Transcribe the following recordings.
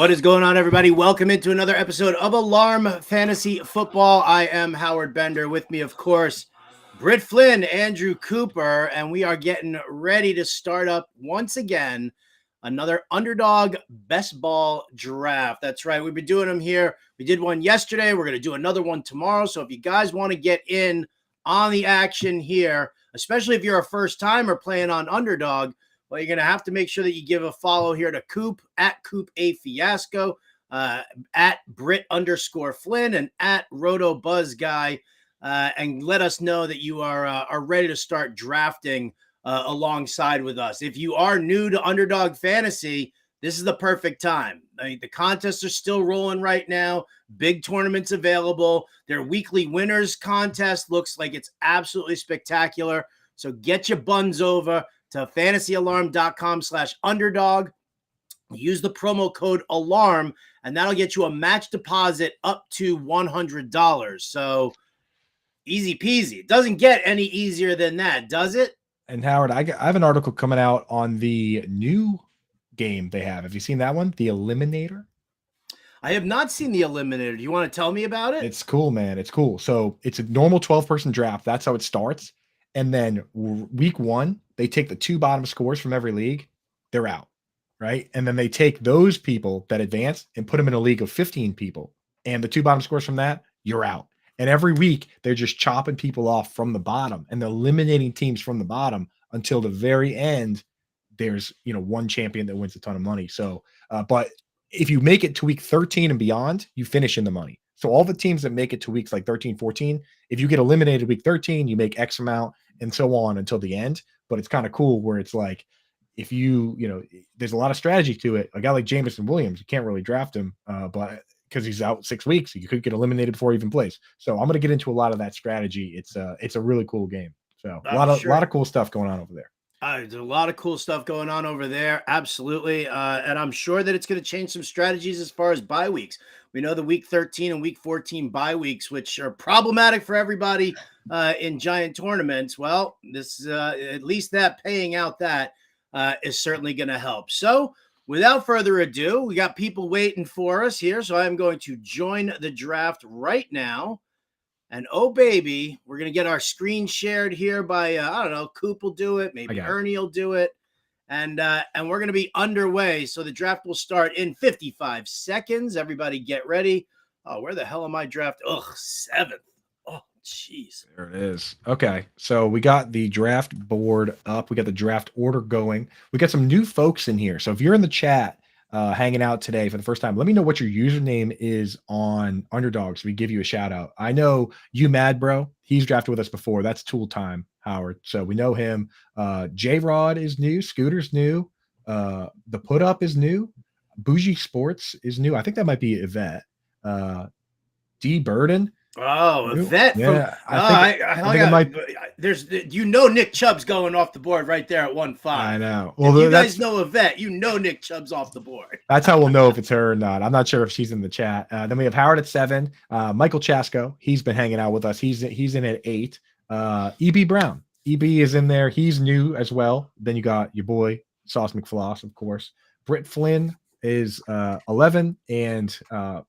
What is going on, everybody? Welcome into another episode of Alarm Fantasy Football. I am Howard Bender. With me, of course, Britt Flinn Andrew Cooper, and we are getting ready to start up once again another Underdog Best Ball Draft. That's right. We've been doing them here. We did one yesterday. We're going to do another one tomorrow. So if you guys want to get in on the action here, especially if you're a first timer playing on Underdog, well, you're going to have to make sure that you give a follow here to Coop at Coop A Fiasco, at Britt_Flinn, and at Roto Buzz Guy, and let us know that you are ready to start drafting alongside with us. If you are new to Underdog Fantasy, this is the perfect time. I mean, the contests are still rolling right now. Big tournaments available. Their weekly winners contest looks like it's absolutely spectacular. So get your buns over to fantasyalarm.com/underdog. Use the promo code ALARM, and that'll get you a match deposit up to $100. So easy peasy. It doesn't get any easier than that, does it? And Howard, I have an article coming out on the new game they have. Have you seen that one? The Eliminator? I have not seen the Eliminator. Do you want to tell me about it? It's cool, man. It's cool. So it's a normal 12-person draft. That's how it starts. And then week one, they take the two bottom scores from every league. They're out, right? And then they take those people that advance and put them in a league of 15 people. And the two bottom scores from that, you're out. And every week, they're just chopping people off from the bottom and they're eliminating teams from the bottom until the very end. There's, one champion that wins a ton of money. So, but if you make it to week 13 and beyond, you finish in the money. So all the teams that make it to weeks like 13, 14, if you get eliminated week 13, you make X amount and so on until the end. But it's kind of cool where it's like, if there's a lot of strategy to it. A guy like Jameson Williams, you can't really draft him, but because he's out 6 weeks, you could get eliminated before he even plays. So I'm going to get into a lot of that strategy. It's a really cool game. So a lot of cool stuff going on over there. There's a lot of cool stuff going on over there. Absolutely. And I'm sure that it's going to change some strategies as far as bye weeks. We know the week 13 and week 14 bye weeks, which are problematic for everybody in giant tournaments. Well, this at least that paying out that is certainly going to help. So without further ado, we got people waiting for us here. So I'm going to join the draft right now. And oh, baby, we're going to get our screen shared here by, I don't know, Coop will do it. Maybe Ernie will do it. And we're going to be underway. So the draft will start in 55 seconds. Everybody get ready. Oh, where the hell am I drafted? Ugh, 7th. Oh, jeez. There it is. Okay. So we got the draft board up. We got the draft order going. We got some new folks in here. So if you're in the chat, hanging out today for the first time, let me know what your username is on Underdog so we give you a shout out. I know you mad bro, he's drafted with us before. That's Tool Time, Howard, so we know him. J-Rod is new, Scooter's new, the Put Up is new, Bougie Sports is new. I think that might be Yvette. D Burden. Oh, Yvette. Yeah, I think it might. There's, Nick Chubb's going off the board right there at 1-5. I know. Well, if you guys know Yvette, Nick Chubb's off the board. That's how we'll know if it's her or not. I'm not sure if she's in the chat. Then we have Howard at 7. Michael Chasko, he's been hanging out with us. He's in at 8. EB Brown. EB is in there. He's new as well. Then you got your boy Sauce McFloss, of course. Britt Flinn is 11, and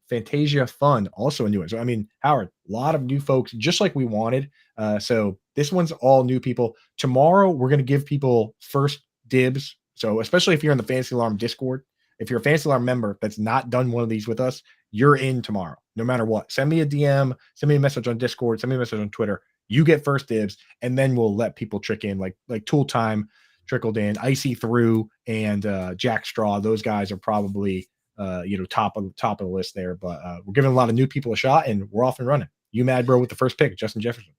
Fantasia Fun also a new one. So I mean, Howard, a lot of new folks, just like we wanted. So this one's all new people. Tomorrow we're going to give people first dibs. So especially if you're in the Fantasy Alarm Discord, if you're a Fantasy Alarm member that's not done one of these with us, you're in tomorrow, no matter what. Send me a DM, send me a message on Discord, send me a message on Twitter. You get first dibs, and then we'll let people trick in like Tool Time trickled in, Icy Through, and Jack Straw. Those guys are probably top of the list there. But we're giving a lot of new people a shot, and we're off and running. You mad bro with the first pick, Justin Jefferson.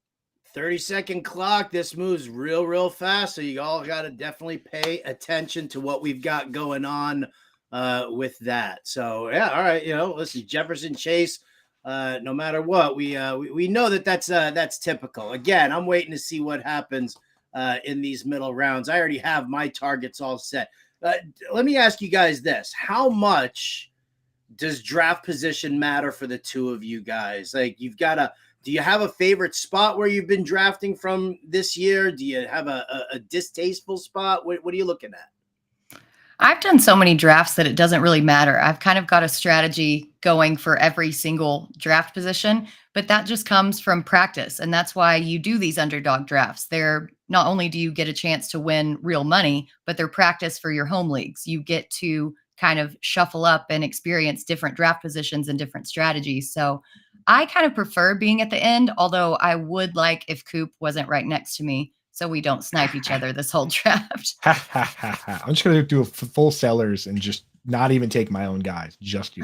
30-second clock. This moves real fast, so you all got to definitely pay attention to what we've got going on with that. So yeah, all right. Listen, Jefferson Chase. No matter what, we know that's typical. Again, I'm waiting to see what happens in these middle rounds. I already have my targets all set. Let me ask you guys this: how much does draft position matter for the two of you guys? Like, do you have a favorite spot where you've been drafting from this year? Do you have a distasteful spot? What are you looking at? I've done so many drafts that it doesn't really matter. I've kind of got a strategy going for every single draft position, but that just comes from practice. And that's why you do these underdog drafts. They're not only do you get a chance to win real money, but they're practice for your home leagues. You get to kind of shuffle up and experience different draft positions and different strategies. So I kind of prefer being at the end, although I would like if Coop wasn't right next to me so we don't snipe each other this whole draft. I'm just gonna do a full sellers and just not even take my own guys, just you.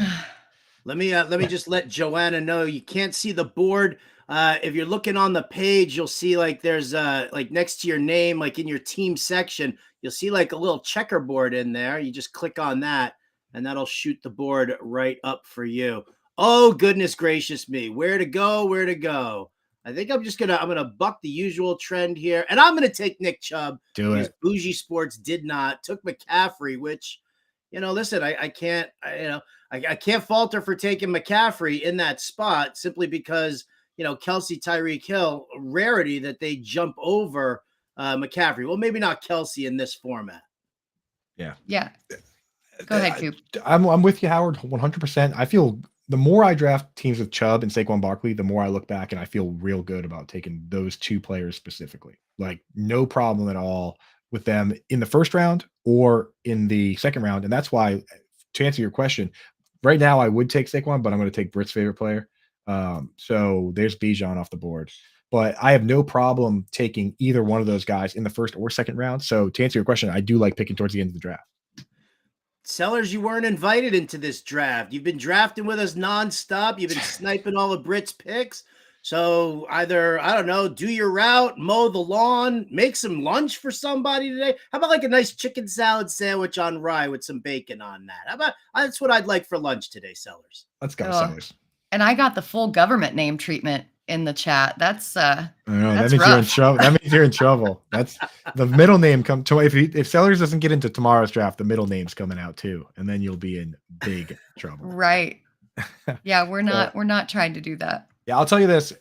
Let me just let Joanna know you can't see the board. If you're looking on the page, you'll see like there's like next to your name, like in your team section, you'll see like a little checkerboard in there. You just click on that, and that'll shoot the board right up for you. Oh, goodness gracious me. Where to go? Where to go? I think I'm gonna buck the usual trend here, and I'm gonna take Nick Chubb. Do because it. Bougie Sports did not. Took McCaffrey, which, listen, I can't, I can't falter for taking McCaffrey in that spot simply because, Kelsey, Tyreek Hill, rarity that they jump over McCaffrey. Well, maybe not Kelsey in this format. Yeah. Yeah. Go ahead, Coop. I'm with you, Howard, 100%. I feel the more I draft teams with Chubb and Saquon Barkley, the more I look back and I feel real good about taking those two players specifically. Like, no problem at all with them in the first round or in the second round. And that's why, to answer your question, right now I would take Saquon, but I'm going to take Britt's favorite player. So there's Bijan off the board. But I have no problem taking either one of those guys in the first or second round. So to answer your question, I do like picking towards the end of the draft. Sellers, you weren't invited into this draft. You've been drafting with us nonstop. You've been sniping all of Britt's picks. So either, I don't know, do your route, mow the lawn, make some lunch for somebody today. How about like a nice chicken salad sandwich on rye with some bacon on that? How about that's what I'd like for lunch today, Sellers. Let's go, Sellers. And I got the full government name treatment in the chat. That's I know, that's that means rough. you're in trouble. That means you're in trouble. That's the middle name come to if Sellers doesn't get into tomorrow's draft, the middle name's coming out too, and then you'll be in big trouble. Right. Yeah, we're not trying to do that. Yeah, I'll tell you this.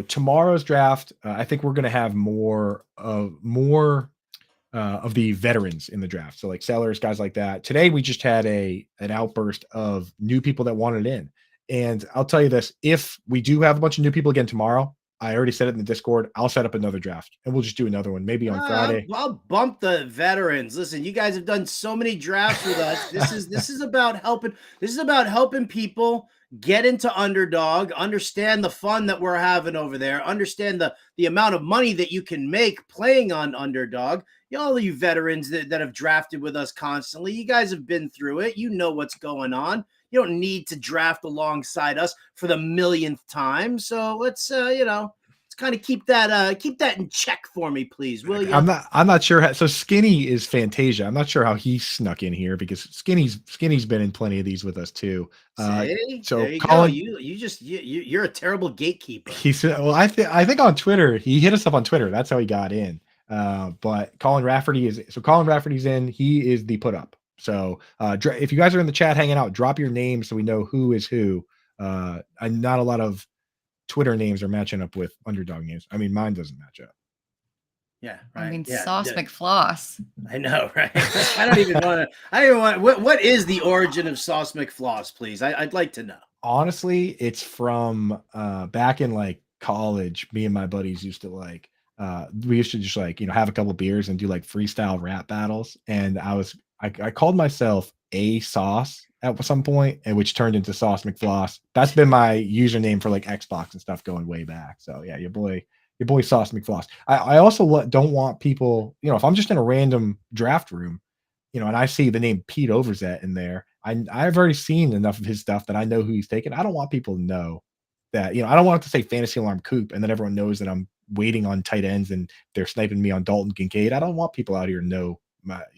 Tomorrow's draft, I think we're going to have more of the veterans in the draft. So like Sellers, guys like that. Today we just had an outburst of new people that wanted in. And I'll tell you this, if we do have a bunch of new people again tomorrow, I already said it in the Discord, I'll set up another draft and we'll just do another one, maybe on Friday. I'll bump the veterans. Listen, you guys have done so many drafts with us. This is about helping. This is about helping people get into Underdog, understand the fun that we're having over there, understand the amount of money that you can make playing on Underdog. All of you veterans that have drafted with us constantly, you guys have been through it. You know what's going on. You don't need to draft alongside us for the millionth time. So let's kind of keep that in check for me, please, will you? I'm not sure so Skinny is Fantasia. I'm not sure how he snuck in here because Skinny's been in plenty of these with us too. So there you Colin, go. You're a terrible gatekeeper. He said, well, I think on Twitter, he hit us up on Twitter. That's how he got in. But Colin Rafferty's in. He is the put up. So if you guys are in the chat hanging out, drop your name so we know who is who. Not a lot of Twitter names are matching up with Underdog names. I mean, mine doesn't match up. Yeah, right. I mean, Sauce McFloss. I know, right? I don't even want. What is the origin of Sauce McFloss, please? I'd like to know. Honestly, it's from back in like college. Me and my buddies used to we used to just have a couple beers and do like freestyle rap battles. And I called myself A Sauce at some point, and which turned into Sauce McFloss. That's been my username for like Xbox and stuff going way back. So yeah, your boy Sauce McFloss. I also don't want people, if I'm just in a random draft room, and I see the name Pete Overzet in there, I've already seen enough of his stuff that I know who he's taking. I don't want people to know that, I don't want it to say Fantasy Alarm Coop and then everyone knows that I'm waiting on tight ends and they're sniping me on Dalton Kincaid. I don't want people out here to know.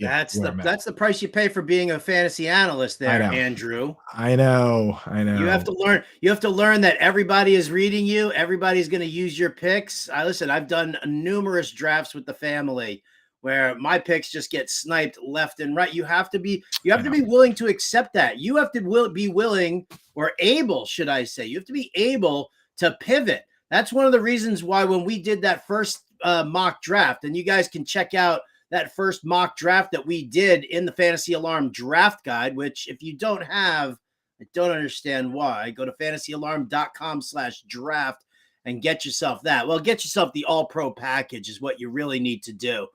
That's the price you pay for being a fantasy analyst there, Andrew. I know. You have to learn that everybody is reading you. Everybody's going to use your picks. Listen, I've done numerous drafts with the family where my picks just get sniped left and right. You have to be willing to accept that. You have to be willing or able, should I say, you have to be able to pivot. That's one of the reasons why when we did that first mock draft, and you guys can check out that first mock draft that we did in the Fantasy Alarm draft guide, which if you don't have, I don't understand why. Go to fantasyalarm.com/draft and get yourself that. Well, get yourself the all pro package is what you really need to do.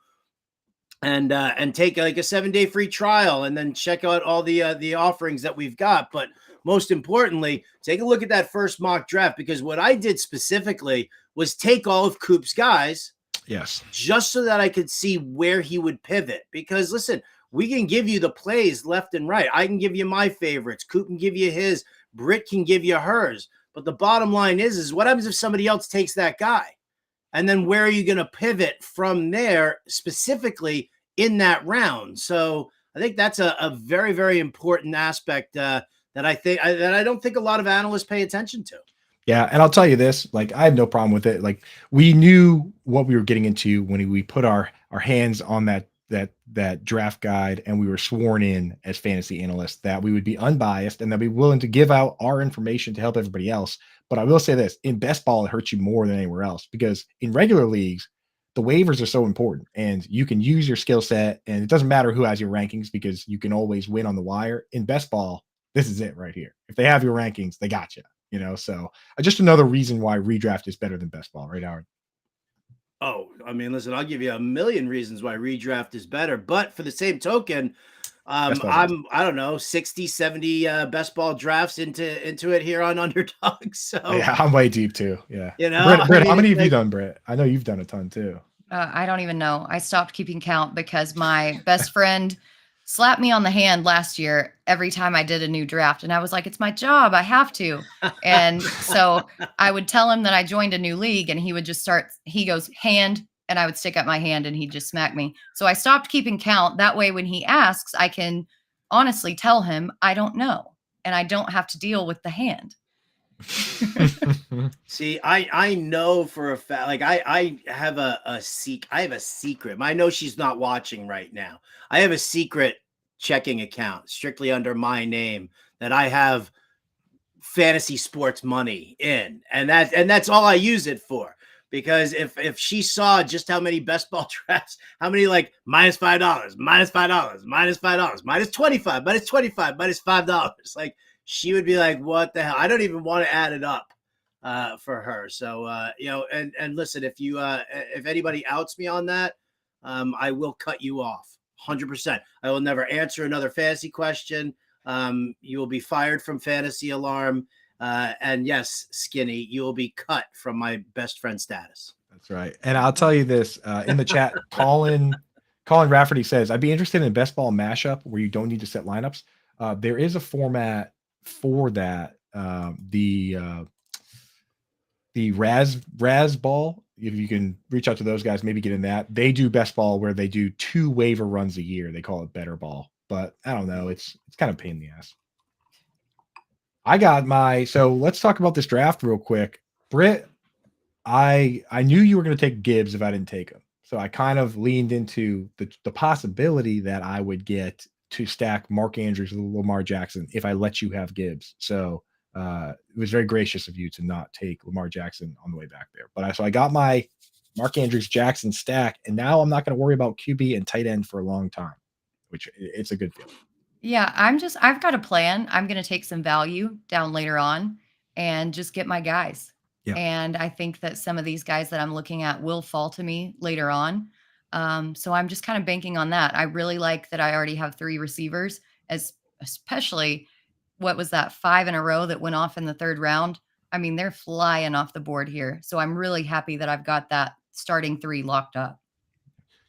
And take like a 7-day free trial and then check out all the offerings that we've got. But most importantly, take a look at that first mock draft, because what I did specifically was take all of Coop's guys. Yes. Just so that I could see where he would pivot. Because listen, we can give you the plays left and right. I can give you my favorites. Coop can give you his. Britt can give you hers. But the bottom line is what happens if somebody else takes that guy? And then where are you going to pivot from there, specifically in that round? So I think that's a very, very important aspect that I don't think a lot of analysts pay attention to. Yeah, and I'll tell you this, like I have no problem with it. Like we knew what we were getting into when we put our hands on that draft guide and we were sworn in as fantasy analysts, that we would be unbiased and that we willing to give out our information to help everybody else. But I will say this, in best ball, it hurts you more than anywhere else, because in regular leagues, the waivers are so important and you can use your skill set and it doesn't matter who has your rankings because you can always win on the wire. In best ball, this is it right here. If they have your rankings, they got you. So just another reason why redraft is better than best ball, right, Howard? Oh, I mean, listen, I'll give you a million reasons why redraft is better, but for the same token, I don't know, 60, 70 best ball drafts into it here on Underdog. So yeah, I'm way deep too. Yeah. Britt, how many have you done, Britt? I know you've done a ton too. I don't even know. I stopped keeping count because my best friend slapped me on the hand last year every time I did a new draft. And I was like, it's my job. I have to. And so I would tell him that I joined a new league and he would just he goes, hand. And I would stick up my hand and he'd just smack me. So I stopped keeping count. That way, when he asks, I can honestly tell him, I don't know. And I don't have to deal with the hand. See, I know for a fact, like I have a secret. I know she's not watching right now. I have a secret checking account strictly under my name that I have fantasy sports money in, and that's all I use it for. Because if she saw just how many best ball drafts, how many like -$5, -$5, -$5, -25, -25, -$5, like she would be like, what the hell? I don't even want to add it up for her. So, and listen, if anybody outs me on that, I will cut you off 100%. I will never answer another fantasy question. You will be fired from Fantasy Alarm. And yes, Skinny, you will be cut from my best friend status. That's right. And I'll tell you this, in the chat, Colin Rafferty says, I'd be interested in a best ball mashup where you don't need to set lineups. There is a format for that. The Raz ball, if you can reach out to those guys, maybe get in that. They do best ball where they do 2 waiver runs a year. They call it better ball, but I don't know. It's kind of a pain in the ass. So let's talk about this draft real quick. Britt, I knew you were going to take Gibbs if I didn't take him. So I kind of leaned into the possibility that I would get to stack Mark Andrews with Lamar Jackson if I let you have Gibbs. So it was very gracious of you to not take Lamar Jackson on the way back there. But so I got my Mark Andrews Jackson stack, and now I'm not going to worry about QB and tight end for a long time, which it's a good feeling. Yeah, I've got a plan. I'm going to take some value down later on and just get my guys. Yeah. And I think that some of these guys that I'm looking at will fall to me later on. So I'm just kind of banking on that. I really like that I already have 3 receivers, especially what was that 5 in a row that went off in the 3rd round. I mean, they're flying off the board here. So I'm really happy that I've got that starting 3 locked up.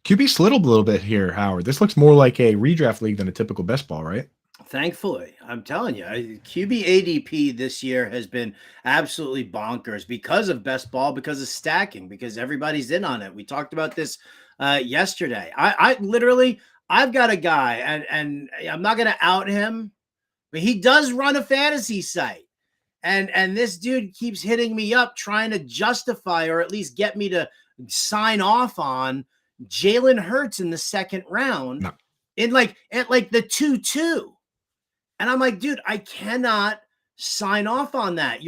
QB slid a little bit here, Howard. This looks more like a redraft league than a typical best ball, right? Thankfully, I'm telling you, QB ADP this year has been absolutely bonkers because of best ball, because of stacking, because everybody's in on it. We talked about this yesterday. I've got a guy, and I'm not going to out him, but he does run a fantasy site. And this dude keeps hitting me up trying to justify or at least get me to sign off on Jalen Hurts in the 2nd round at the 2-2. And I'm like, dude, I cannot sign off on that.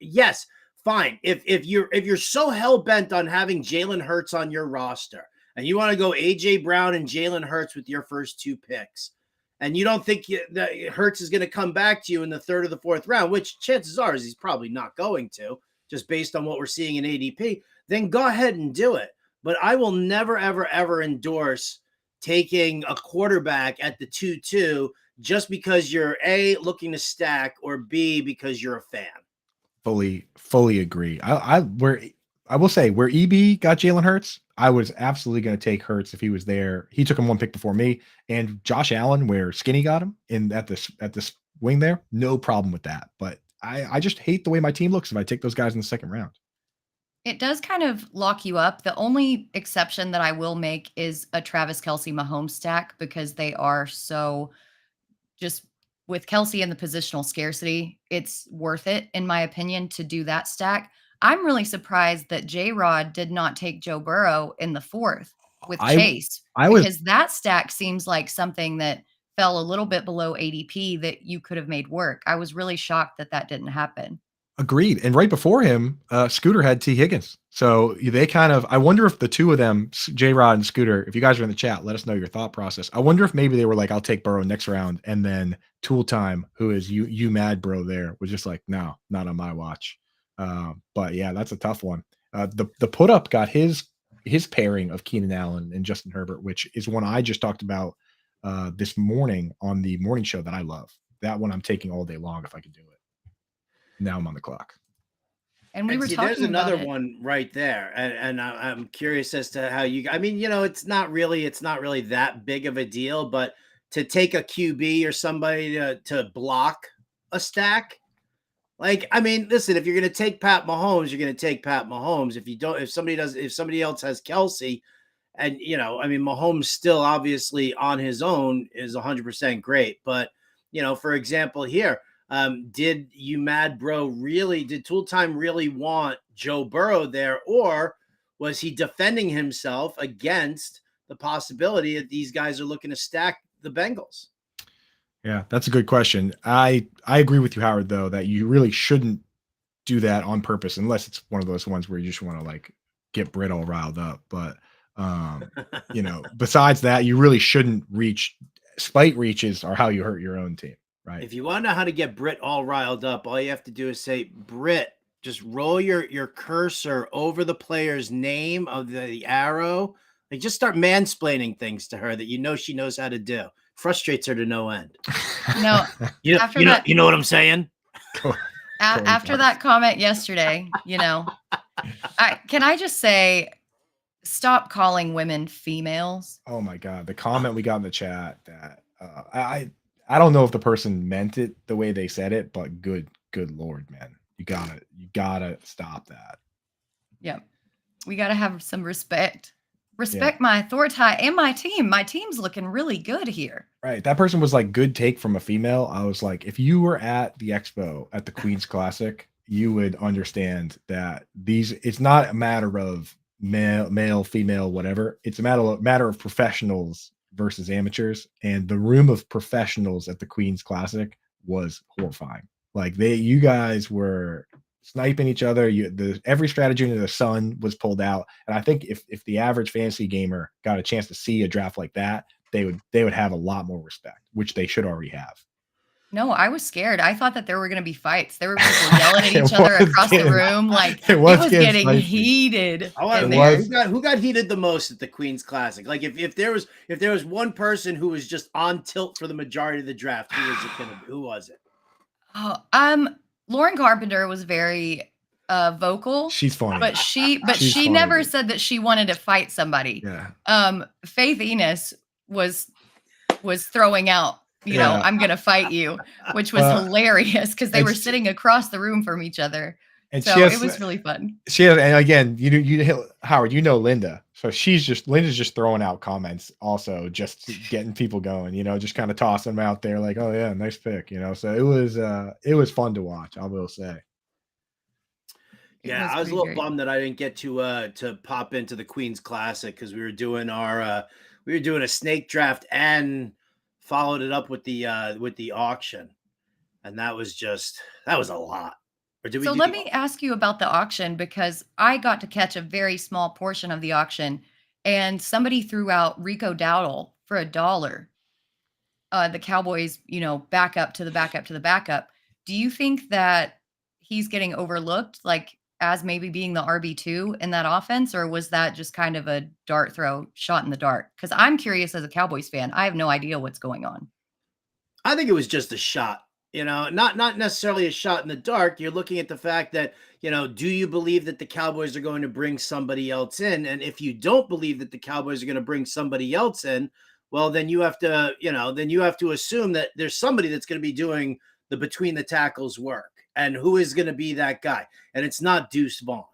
Yes, fine. If you're so hell bent on having Jalen Hurts on your roster and you want to go AJ Brown and Jalen Hurts with your first 2 picks, and you don't think that Hurts is going to come back to you in the 3rd or the 4th round, which chances are is he's probably not going to, just based on what we're seeing in ADP, then go ahead and do it. But I will never, ever, ever endorse taking a quarterback at the 2-2 just because you're A, looking to stack, or B, because you're a fan. Fully agree. I will say where EB got Jalen Hurts, I was absolutely going to take Hurts if he was there. He took him 1 pick before me, and Josh Allen, where Skinny got him at this wing there, no problem with that. But I just hate the way my team looks if I take those guys in the 2nd round. It does kind of lock you up. The only exception that I will make is a Travis Kelce Mahomes stack, because they are so just with Kelce and the positional scarcity, it's worth it, in my opinion, to do that stack. I'm really surprised that J-Rod did not take Joe Burrow in the 4th with Chase, because that stack seems like something that fell a little bit below ADP that you could have made work. I was really shocked that that didn't happen. Agreed. And right before him, Scooter had T. Higgins. So they kind of, I wonder if the 2 of them, J-Rod and Scooter, if you guys are in the chat, let us know your thought process. I wonder if maybe they were like, I'll take Burrow next round. And then Tool Time, who is you mad bro there, was just like, no, not on my watch. But yeah, that's a tough one. The put up got his pairing of Keenan Allen and Justin Herbert, which is one I just talked about this morning on the morning show that I love. That one I'm taking all day long if I could do it. Now I'm on the clock. And we were talking there's another about one right there. And I'm curious as to how I mean, it's not really that big of a deal, but to take a QB or somebody to block a stack, like, I mean, listen, if you're going to take Pat Mahomes, you're going to take Pat Mahomes. If somebody else has Kelce, and, I mean, Mahomes still obviously on his own is 100% great. But, for example, here, did Tool Time really want Joe Burrow there, or was he defending himself against the possibility that these guys are looking to stack the Bengals? Yeah, that's a good question. I agree with you, Howard, though, that you really shouldn't do that on purpose unless it's one of those ones where you just want to like get Britt all riled up. But besides that, you really shouldn't reach. Spite reaches are how you hurt your own team. Right. If you want to know how to get Britt all riled up, all you have to do is say, Britt, just roll your cursor over the player's name of the arrow. Like, just start mansplaining things to her that she knows how to do. Frustrates her to no end. No, you know what I'm saying? After that comment yesterday, can I just say, stop calling women females? Oh my God. The comment we got in the chat that I don't know if the person meant it the way they said it, but good Lord, man, you gotta stop that. Yep. We got to have some respect. Respect my authority and my team. My team's looking really good here. Right. That person was like, good take from a female. I was like, if you were at the expo at the Queen's Classic, you would understand that it's not a matter of male, female, whatever. It's a matter of professionals versus amateurs, and the room of professionals at the Queen's Classic was horrifying. Like you guys were sniping each other. Every strategy under the sun was pulled out. And I think if the average fantasy gamer got a chance to see a draft like that, they would have a lot more respect, which they should already have. No, I was scared. I thought that there were going to be fights. There were people yelling at each other across the room. Like it was getting heated. Who got heated the most at the Queen's Classic? Like if there was one person who was just on tilt for the majority of the draft, who was it? Oh, Lauren Carpenter was very vocal. She's funny. But she never said that she wanted to fight somebody. Yeah. Faith Enos was throwing out, I'm going to fight you, which was hilarious because they were sitting across the room from each other. And so it was really fun. And again, you Howard, Linda. So Linda's just throwing out comments, also just getting people going, just kind of tossing them out there like, oh yeah, nice pick, So it was fun to watch, I will say. Yeah, I was a little bummed that I didn't get to pop into the Queen's Classic because we were doing a snake draft and followed it up with the auction, and that was a lot. So let me ask you about the auction, because I got to catch a very small portion of the auction, and somebody threw out Rico Dowdle for $1. The Cowboys, backup to the backup to the backup. Do you think that he's getting overlooked, like as maybe being the RB2 in that offense, or was that just kind of a dart throw shot in the dark? Because I'm curious as a Cowboys fan, I have no idea what's going on. I think it was just a shot, not necessarily a shot in the dark. You're looking at the fact that, do you believe that the Cowboys are going to bring somebody else in? And if you don't believe that the Cowboys are going to bring somebody else in, well, then you have to assume that there's somebody that's going to be doing the between the tackles work. And who is going to be that guy? And it's not Deuce Vaughn.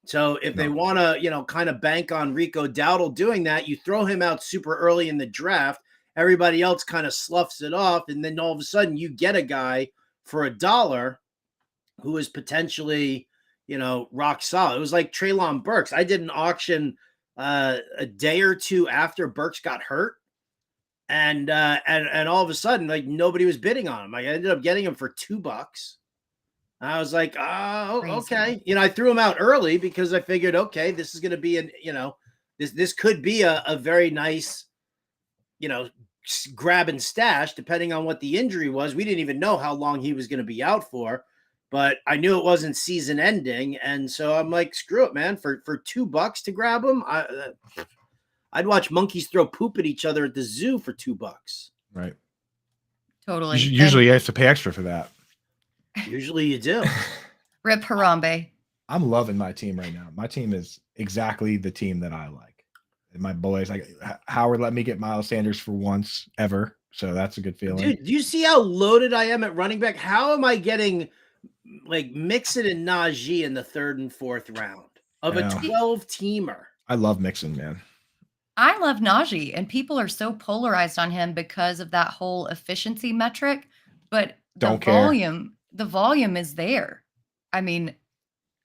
So if they want to, kind of bank on Rico Dowdle doing that, you throw him out super early in the draft. Everybody else kind of sloughs it off. And then all of a sudden you get a guy for $1 who is potentially, rock solid. It was like Treylon Burks. I did an auction a day or two after Burks got hurt. And all of a sudden, like, nobody was bidding on him. I ended up getting him for $2. I was like, oh, okay. I threw him out early because I figured, okay, this is going to be this could be a very nice, grab and stash, depending on what the injury was. We didn't even know how long he was going to be out for, but I knew it wasn't season ending. And so I'm like, screw it, man, for $2 to grab him. I'd watch monkeys throw poop at each other at the zoo for $2. Right. Totally. Usually you have to pay extra for that. Usually you do. Rip Harambe. I'm loving my team right now. My team is exactly the team that I like. And my boys, like Howard let me get Miles Sanders for once ever. So that's a good feeling. Dude, do you see how loaded I am at running back? How am I getting like Mixon and Najee in the 3rd and 4th round of a 12-teamer? I love Mixon, man. I love Najee, and people are so polarized on him because of that whole efficiency metric, but the volume is there. I mean,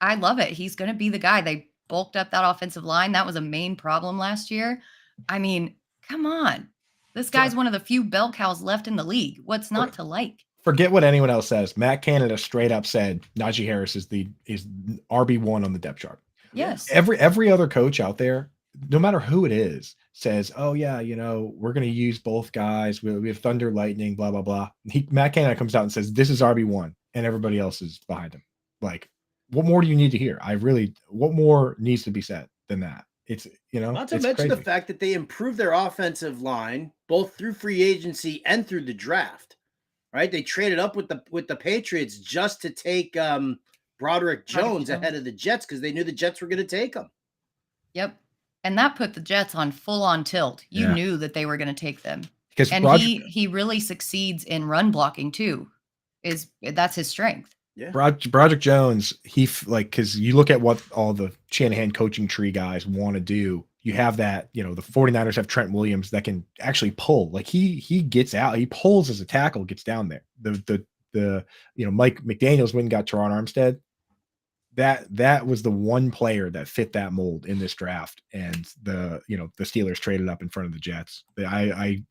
I love it. He's going to be the guy. They bulked up that offensive line. That was a main problem last year. I mean, come on. This guy's one of the few bell cows left in the league. What's not to like? Forget what anyone else says. Matt Canada straight up said Najee Harris is RB1 on the depth chart. Yes. Every other coach out there, no matter who it is, says, oh yeah, we're going to use both guys. We have Thunder, Lightning, blah, blah, blah. Matt Canada comes out and says, this is RB1, and everybody else is behind him. Like, what more do you need to hear? What more needs to be said than that? It's, not to mention the fact that they improved their offensive line, both through free agency and through the draft, right? They traded up with the Patriots just to take Broderick Jones ahead of the Jets because they knew the Jets were going to take him. Yep. And that put the Jets on full-on tilt. You knew that they were going to take them. Because he really succeeds in run blocking too. That's his strength. Yeah. Broderick Jones, because you look at what all the Shanahan coaching tree guys want to do. You have that, the 49ers have Trent Williams that can actually pull. Like he gets out, he pulls as a tackle, gets down there. Mike McDaniels went and got Teron Armstead. That was the one player that fit that mold in this draft, and the Steelers traded up in front of the Jets. I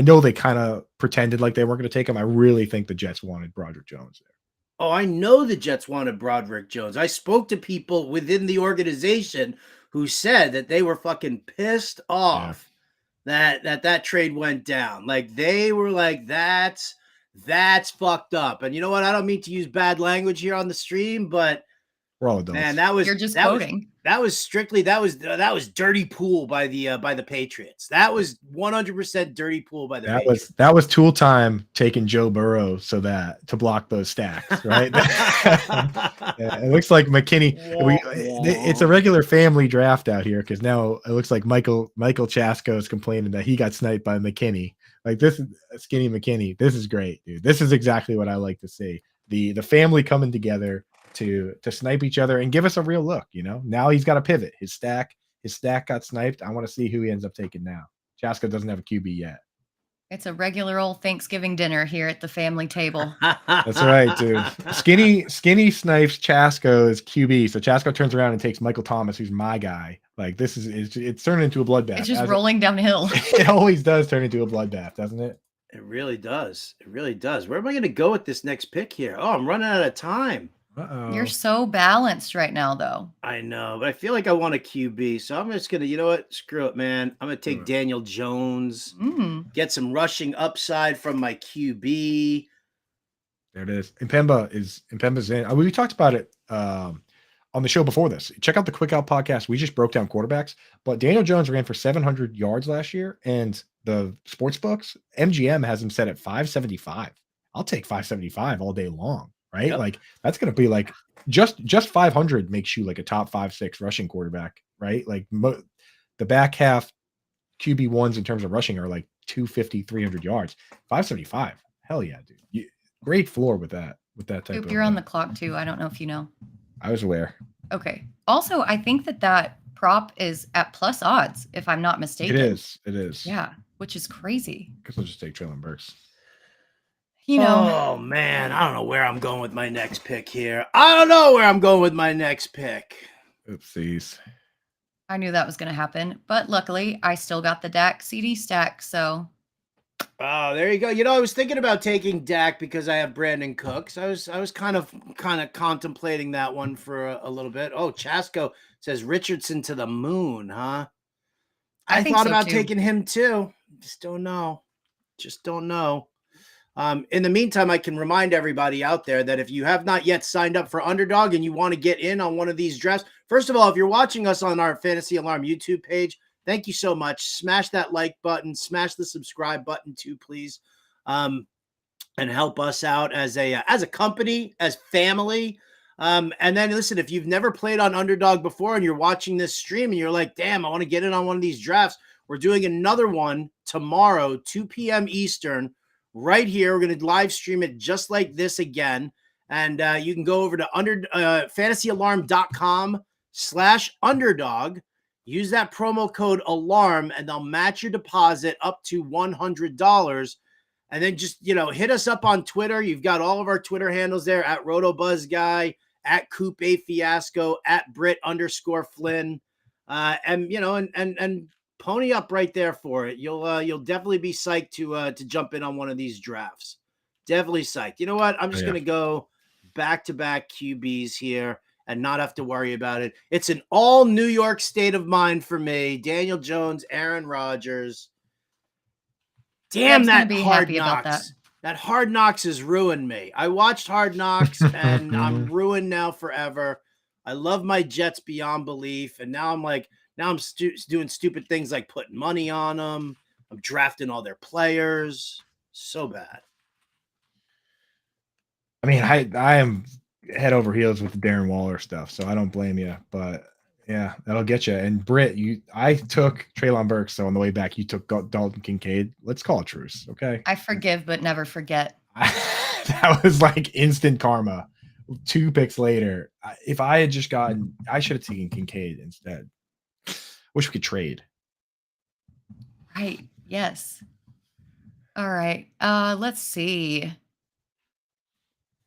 know they kind of pretended like they weren't going to take him. I really think the Jets wanted Broderick Jones there. Oh, I know the Jets wanted Broderick Jones. I spoke to people within the organization who said that they were fucking pissed off that trade went down. Like they were like, that's fucked up. And you know what? I don't mean to use bad language here on the stream, but we're all adults. Man, that was you're just quoting. That was dirty pool by the Patriots. That was 100% dirty pool by the Patriots. That was tool time taking Joe Burrow to block those stacks, right? It looks like McKinney. It's a regular family draft out here because now it looks like Michael Chasko is complaining that he got sniped by McKinney. Like this is skinny McKinney. This is great, dude. This is exactly what I like to see. The family coming together to snipe each other and give us a real look. Now he's got to pivot. His stack got sniped. I want to see who he ends up taking now. Chaska doesn't have a QB yet. It's a regular old Thanksgiving dinner here at the family table. That's right, dude. Skinny snipes Chasko's QB. So Chasko turns around and takes Michael Thomas, who's my guy. Like it's turning into a bloodbath. It's just rolling downhill. It always does turn into a bloodbath, doesn't it? It really does. It really does. Where am I going to go with this next pick here? Oh, I'm running out of time. You're so balanced right now, though. I know, but I feel like I want a QB, so I'm just gonna, you know what? Screw it, man. I'm gonna take Daniel Jones, get some rushing upside from my QB. There it is. Impemba's in. We talked about it on the show before this. Check out the Quick Out podcast. We just broke down quarterbacks, but Daniel Jones ran for 700 yards last year, and the sports books, MGM has him set at 575. I'll take 575 all day long, right? Yep. Like that's going to be like just 500 makes you like a top 5-6 rushing quarterback, right? Like the back half QB ones in terms of rushing are like 250, 300 yards. 575. Hell yeah, dude. Great floor with that type Oop, of. you're on the clock too. I don't know if you know. I was aware. Okay. Also, I think that prop is at plus odds, if I'm not mistaken. It is. Yeah, which is crazy. Guess I'll just take Traylon Burks. You know. Oh man, I don't know where I'm going with my next pick here. Oopsies. I knew that was going to happen, but luckily I still got the Dak CD stack, so. Oh, there you go. You know, I was thinking about taking Dak because I have Brandon Cooks. I was kind of contemplating that one for a little bit. Oh, Chasko says Richardson to the moon, huh? I think thought so, about too. taking him too. Just don't know. In the meantime, I can remind everybody out there that if you have not yet signed up for Underdog and you want to get in on one of these drafts, first of all, if you're watching us on our Fantasy Alarm YouTube page, thank you so much. Smash that like button, smash the subscribe button too, please, and help us out as a company, as family. And then listen, if you've never played on Underdog before and you're watching this stream and you're like, damn, I want to get in on one of these drafts, we're doing another one tomorrow, 2 p.m. Eastern, right here. We're going to live stream it just like this again. And you can go over to fantasyalarm.com/underdog. Use that promo code ALARM, and they'll match your deposit up to $100. And then just, hit us up on Twitter. You've got all of our Twitter handles there, at RotoBuzzGuy, at Coop A Fiasco, at Britt_Flinn. And pony up right there for it. You'll definitely be psyched to jump in on one of these drafts. Definitely psyched. You know what? I'm just going to go back-to-back QBs here and not have to worry about it. It's an all New York state of mind for me. Daniel Jones, Aaron Rodgers. Damn, that Hard Knocks. That Hard Knocks has ruined me. I watched Hard Knocks, and I'm ruined now forever. I love my Jets beyond belief, and now I'm doing stupid things like putting money on them. I'm drafting all their players. So bad. I mean, I am head over heels with the Darren Waller stuff, so I don't blame you. But yeah, that'll get you. And Britt, I took Traylon Burks, so on the way back, you took Dalton Kincaid. Let's call a truce, okay? I forgive but never forget. That was like instant karma. 2 picks later, if I had just gotten, I should have taken Kincaid instead. Wish we could trade. Right. Yes. All right. Let's see.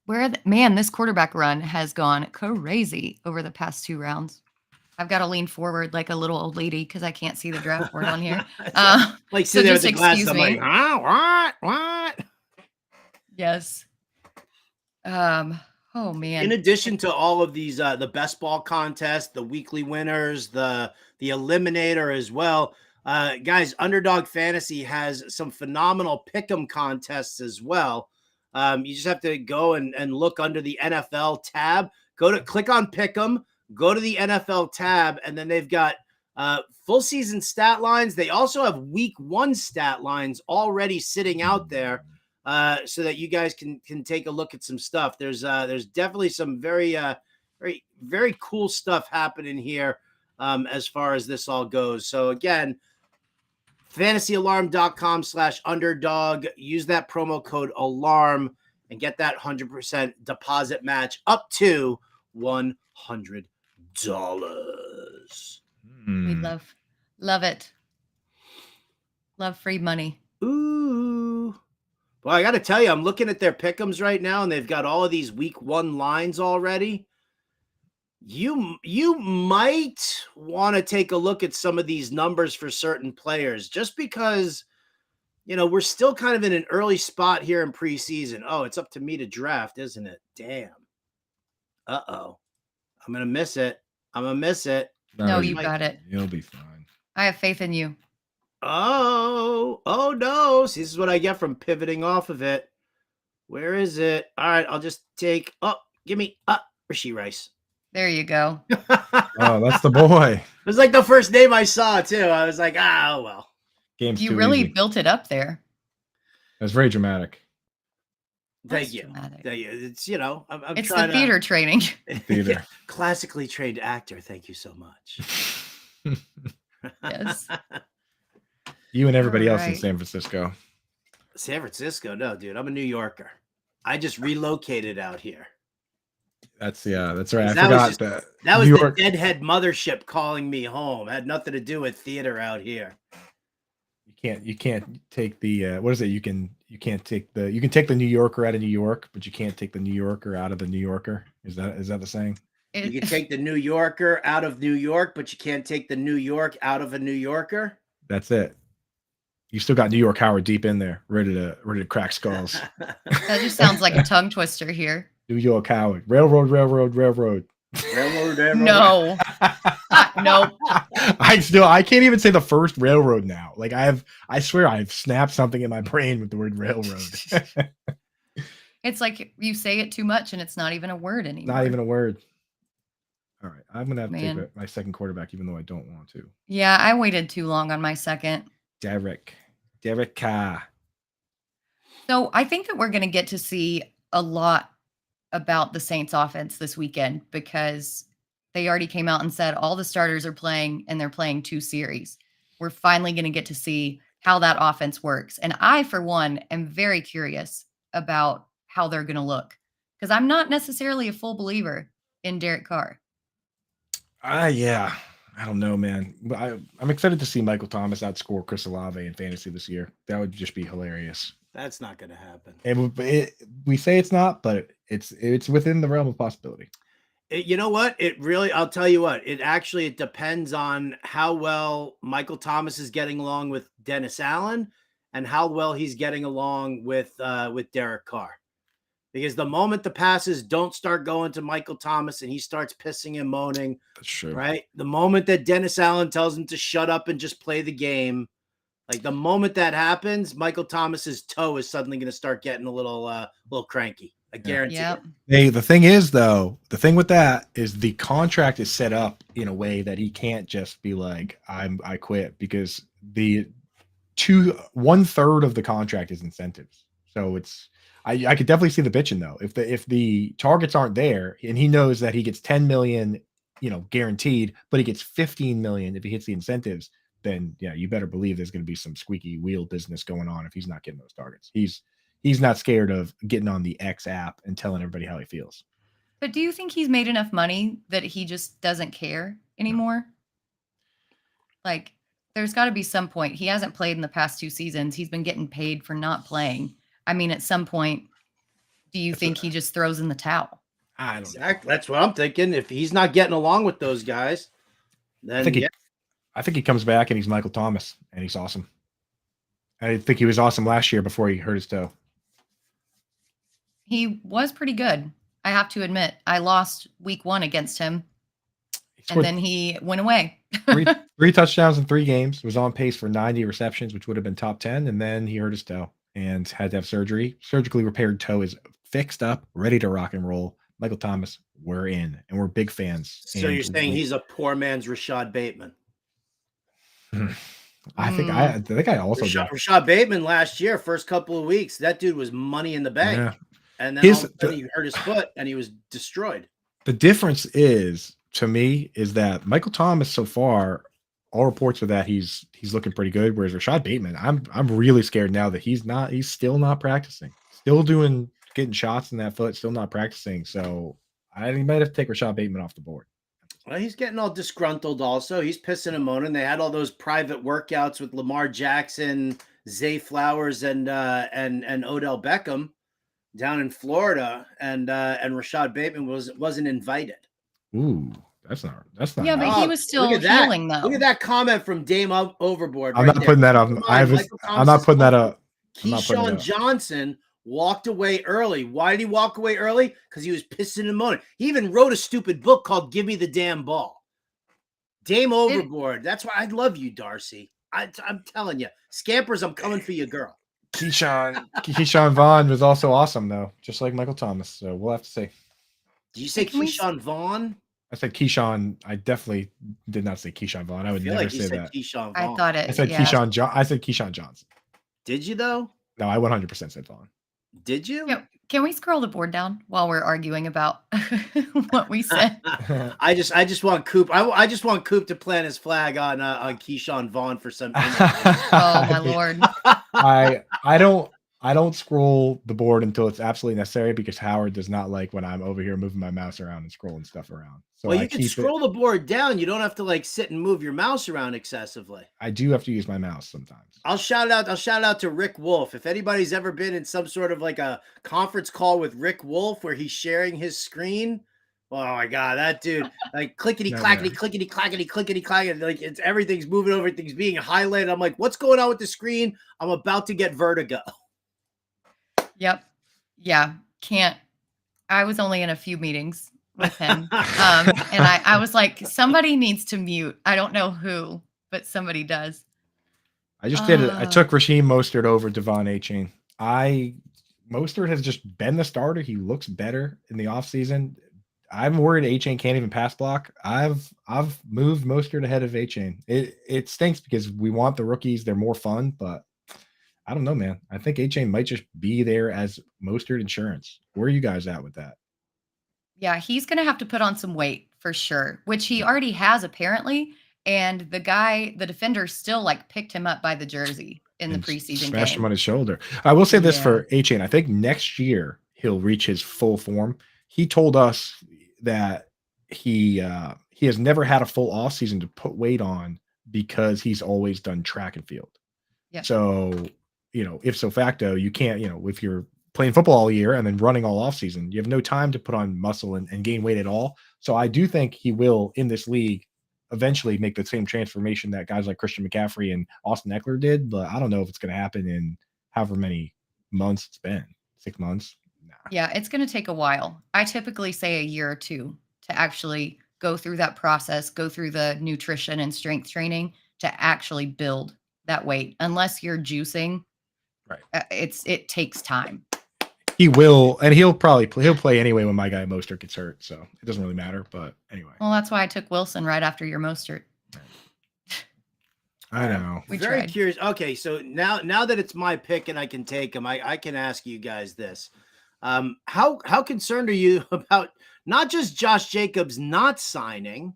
This quarterback run has gone crazy over the past 2 rounds. I've got to lean forward like a little old lady because I can't see the draft board on here. Like sitting there with the glasses, I'm like, huh? What? Yes. Oh man. In addition to all of these, the best ball contest, the weekly winners, the eliminator as well, guys, Underdog Fantasy has some phenomenal pick'em contests as well. You just have to go and look under the NFL tab. Click on pick'em, go to the NFL tab, and then they've got full season stat lines. They also have week 1 stat lines already sitting out there. So that you guys can take a look at some stuff. There's definitely some very, very, very cool stuff happening here as far as this all goes. So again, fantasyalarm.com/underdog. Use that promo code ALARM and get that 100% deposit match up to $100. We love it. Love free money. Ooh. Well, I got to tell you, I'm looking at their pick'ems right now, and they've got all of these week 1 lines already. You might want to take a look at some of these numbers for certain players, just because, we're still kind of in an early spot here in preseason. Oh, it's up to me to draft, isn't it? Damn. Uh-oh. I'm going to miss it. I'm going to miss it. No, you got it. You'll be fine. I have faith in you. Oh no. See, this is what I get from pivoting off of it. Where is it? All right, I'll just take, give me, Rishi Rice. There you go. Oh, that's the boy. It was like the first name I saw, too. I was like, oh, well. Game's You too really easy. built it up there. That's very dramatic. Thank That's you. dramatic. Thank you. It's, you know, I'm It's trying the theater training. Theater. Classically trained actor. Thank you so much. Yes. You and everybody else in Alright. San Francisco. San Francisco? No, dude. I'm a New Yorker. I just relocated out here. That's right. I That was forgot just- that. That was New the York. deadhead mothership calling me home. It had nothing to do with theater out here. You can't take the what is it? You can take the New Yorker out of New York, but you can't take the New Yorker out of the New Yorker. Is that the saying? You can take the New Yorker out of New York, but you can't take the New York out of a New Yorker. That's it. You still got New York Howard deep in there, ready to crack skulls. That just sounds like a tongue twister here. New York Howard. Railroad. Railroad. No. Nope. I can't even say the first railroad now. Like I swear I've snapped something in my brain with the word railroad. It's like you say it too much and it's not even a word anymore. Not even a word. All right. I'm gonna have to Man. take my second quarterback, even though I don't want to. Yeah, I waited too long on my second. Derek Carr. So I think that we're going to get to see a lot about the Saints offense this weekend because they already came out and said all the starters are playing and they're playing 2 series. We're finally going to get to see how that offense works. And I, for one, am very curious about how they're going to look because I'm not necessarily a full believer in Derek Carr. Yeah. I don't know, man. I'm excited to see Michael Thomas outscore Chris Olave in fantasy this year. That would just be hilarious. That's not going to happen. We say it's not, but it's within the realm of possibility. You know what? I'll tell you what, it depends on how well Michael Thomas is getting along with Dennis Allen and how well he's getting along with Derek Carr. Because the moment the passes don't start going to Michael Thomas and he starts pissing and moaning, That's true. right? The moment that Dennis Allen tells him to shut up and just play the game, like the moment that happens, Michael Thomas's toe is suddenly going to start getting a little cranky. I guarantee Yep. it. Hey, the thing is, though, the thing with that is the contract is set up in a way that he can't just be like, I quit, because the 1/3 of the contract is incentives. So I could definitely see the bitching though. If the targets aren't there and he knows that he gets 10 million, guaranteed, but he gets 15 million if he hits the incentives, then yeah, you better believe there's going to be some squeaky wheel business going on if he's not getting those targets. He's not scared of getting on the X app and telling everybody how he feels. But do you think he's made enough money that he just doesn't care anymore? Like, there's got to be some point. He hasn't played in the past 2 seasons. He's been getting paid for not playing. I mean, at some point, do you think he just throws in the towel? I don't know. Exactly. That's what I'm thinking. If he's not getting along with those guys, then I think he comes back and he's Michael Thomas and he's awesome. I think he was awesome last year before he hurt his toe. He was pretty good. I have to admit, I lost week 1 against him, and then he went away. three touchdowns in 3 games, was on pace for 90 receptions, which would have been top 10. And then he hurt his toe and had to have surgery. Surgically repaired toe is fixed up, ready to rock and roll. Michael Thomas, we're in, and we're big fans. So you're saying he's a poor man's Rashad Bateman? I think I also Rashad Bateman last year, first couple of weeks, that dude was money in the bank. Yeah. And then all of a sudden he hurt his foot and he was destroyed. The difference is, to me, is that Michael Thomas so far, all reports are that he's looking pretty good. Whereas Rashad Bateman, I'm really scared now that he's still not practicing, still getting shots in that foot, still not practicing. So he might have to take Rashad Bateman off the board. Well, he's getting all disgruntled also. He's pissing and moaning. They had all those private workouts with Lamar Jackson, Zay Flowers, and Odell Beckham down in Florida, and Rashad Bateman wasn't invited. Ooh, that's not. Yeah, nice. but he was still healing though. Look at that comment from Dame Overboard. I'm not putting that up. I'm not putting that up. Keyshawn Johnson walked away early. Why did he walk away early? Because he was pissing and moaning. He even wrote a stupid book called Give Me the Damn Ball. Game overboard. That's why I love you, Darcy. I'm telling you. Scampers, I'm coming for you, girl. Keyshawn Vaughn was also awesome, though, just like Michael Thomas. So we'll have to see. Did you say Keyshawn Vaughn? I said Keyshawn. I definitely did not say Keyshawn Vaughn. I would never say that. Keyshawn Vaughn. I thought it. I said Keyshawn I said Keyshawn Johnson. Did you though? No, I 100% said Vaughn. Did you? Yeah. Can we scroll the board down while we're arguing about what we said? I just want Coop. I just want Coop to plant his flag on Keyshawn Vaughn for some. Oh my Lord! I don't scroll the board until it's absolutely necessary because Howard does not like when I'm over here moving my mouse around and scrolling stuff around. So well, you can scroll the board down. You don't have to like sit and move your mouse around excessively. I do have to use my mouse sometimes. I'll shout out to Rick Wolf. If anybody's ever been in some sort of like a conference call with Rick Wolf where he's sharing his screen, oh my God, that dude, like clickety clackety, clickety clackety, clickety clackety, like it's everything's moving over, everything's being highlighted. I'm like, what's going on with the screen? I'm about to get vertigo. Yep. Yeah. Can't. I was only in a few meetings with him. And I was like, somebody needs to mute. I don't know who, but somebody does. I just did it. I took Raheem Mostert over Devon Achane. Mostert has just been the starter. He looks better in the offseason. I'm worried Achane can't even pass block. I've moved Mostert ahead of Achane. It stinks because we want the rookies. They're more fun, but I don't know, man. I think Achane might just be there as Mostert insurance. Where are you guys at with that? Yeah, he's going to have to put on some weight for sure, which he already has apparently. And the defender still like picked him up by the jersey in the preseason smashed game. Him on his shoulder. I will say this for Achane. I think next year he'll reach his full form. He told us that he has never had a full off season to put weight on because he's always done track and field. Yeah. So, if so facto, you can't, if you're playing football all year and then running all off season, you have no time to put on muscle and gain weight at all. So I do think he will in this league eventually make the same transformation that guys like Christian McCaffrey and Austin Eckler did, but I don't know if it's going to happen in however many months it's been. 6 months. Nah. Yeah, it's going to take a while. I typically say a year or two to actually go through that process, go through the nutrition and strength training to actually build that weight. Unless you're juicing, right? It takes time. He will, and he'll play anyway when my guy Mostert gets hurt, so it doesn't really matter. But anyway, well, that's why I took Wilson right after your Mostert. I know. Very curious. Okay, so now that it's my pick and I can take him, I can ask you guys this: how concerned are you about not just Josh Jacobs not signing,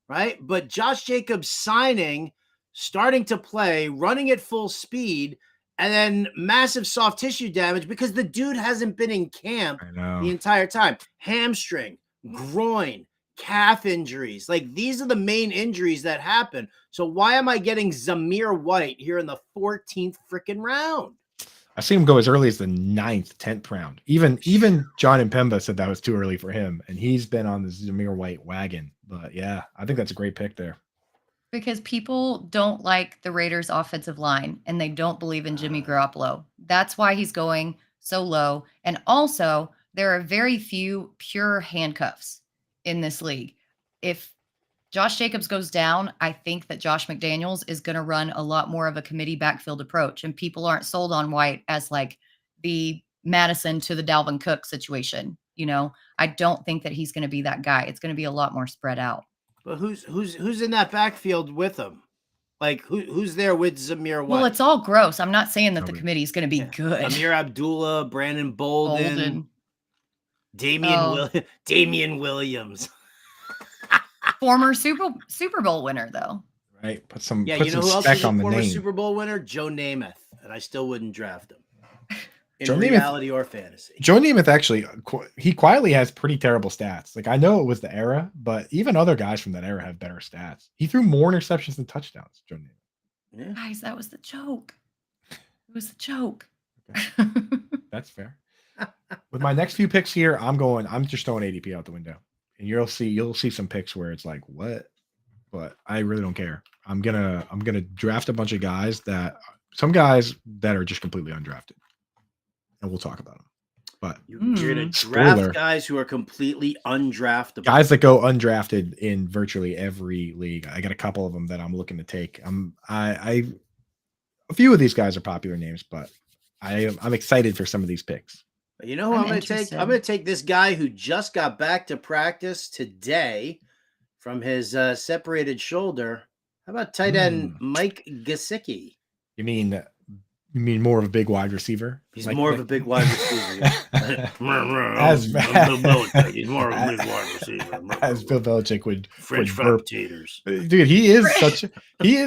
right, but Josh Jacobs signing, starting to play, running at full speed, and then massive soft tissue damage because the dude hasn't been in camp the entire time. Hamstring, groin, calf injuries. Like, these are the main injuries that happen. So why am I getting Zamir White here in the 14th freaking round? I've seen him go as early as the 9th, 10th round. Even John Impemba said that was too early for him, and he's been on the Zamir White wagon. But yeah, I think that's a great pick there. Because people don't like the Raiders' offensive line and they don't believe in Jimmy Garoppolo. That's why he's going so low. And also, there are very few pure handcuffs in this league. If Josh Jacobs goes down, I think that Josh McDaniels is going to run a lot more of a committee backfield approach. And people aren't sold on White as like the Madison to the Dalvin Cook situation. I don't think that he's going to be that guy. It's going to be a lot more spread out. But who's in that backfield with him? Like who's there with Zamir White? Well, it's all gross. I'm not saying that the committee is going to be good. Amir Abdullah, Brandon Bolden. Damian Williams. Former Super Bowl winner, though. Right. Put some who else spec is a on the former name. Super Bowl winner? Joe Namath, and I still wouldn't draft him. In Joe reality or fantasy. Joe Namath actually, he quietly has pretty terrible stats. Like, I know it was the era, but even other guys from that era have better stats. He threw more interceptions than touchdowns, Joe Namath. Yeah. Guys, that was the joke. It was the joke. Okay. That's fair. With my next few picks here, I'm just throwing ADP out the window. And you'll see some picks where it's like, what? But I really don't care. I'm gonna draft a bunch of guys some guys that are just completely undrafted. and we'll talk about them. But You're going to spoiler, draft guys who are completely undraftable. guys that go undrafted in virtually every league. I got a couple of them that I'm looking to take. A few of these guys are popular names, but I'm excited for some of these picks. You know who I'm going to take? I'm going to take this guy who just got back to practice today from his separated shoulder. How about tight end Mike Gesicki? You mean more of a big wide receiver? He's more of a big wide receiver. He's more of a big wide receiver. As Bill Belichick would French fried potatoes. Dude, he is